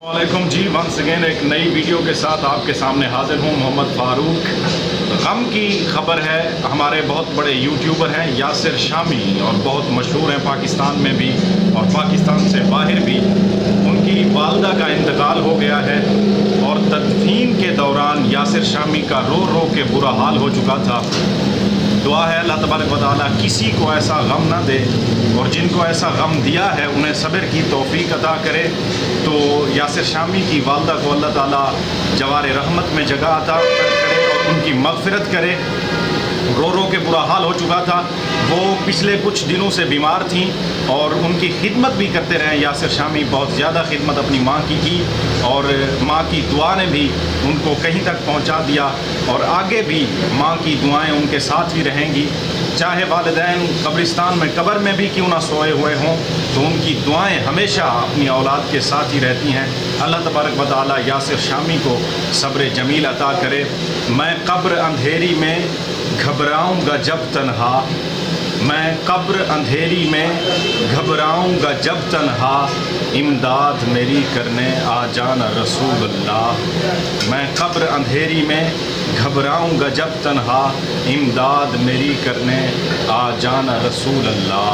वालेकुम जी, once again एक नई वीडियो के साथ आपके सामने हाजिर हूँ। मोहम्मद फ़ारूक। गम की खबर है, हमारे बहुत बड़े यूट्यूबर हैं यासिर शामी और बहुत मशहूर हैं पाकिस्तान में भी और पाकिस्तान से बाहर भी। उनकी वालदा का इंतकाल हो गया है और तदफीन के दौरान यासिर शामी का रो रो के बुरा हाल हो चुका था। दुआ है अल्लाह तबारक व तआला किसी को ऐसा गम ना दे और जिनको ऐसा गम दिया है उन्हें सब्र की तौफीक अता करे। तो यासिर शामी की वालदा को अल्लाह ताला जवार रहमत में जगह अता करे और उनकी मग़फ़िरत करे। रो रो के बुरा हाल हो चुका था। वो पिछले कुछ दिनों से बीमार थीं और उनकी खिदमत भी करते रहे। यासिर शामी बहुत ज़्यादा खिदमत अपनी माँ की और माँ की दुआ ने भी उनको कहीं तक पहुँचा दिया और आगे भी माँ की दुआएं उनके साथ ही रहेंगी। चाहे वालिदैन कब्रिस्तान में कब्र में भी क्यों ना सोए हुए हों तो उनकी दुआएं हमेशा अपनी औलाद के साथ ही रहती हैं। अल्लाह तबारक व तआला यासिर शामी को सब्र जमील अता करे। मैं कब्र अंधेरी में घबराऊंगा जब तन्हा, मैं कब्र अंधेरी में घबराऊंगा जब तन्हा, इमदाद मेरी करने आ जाना रसूल अल्लाह। मैं कब्र अंधेरी में घबराऊंगा जब तन्हा, इमदाद मेरी करने आ जाना रसूल अल्लाह।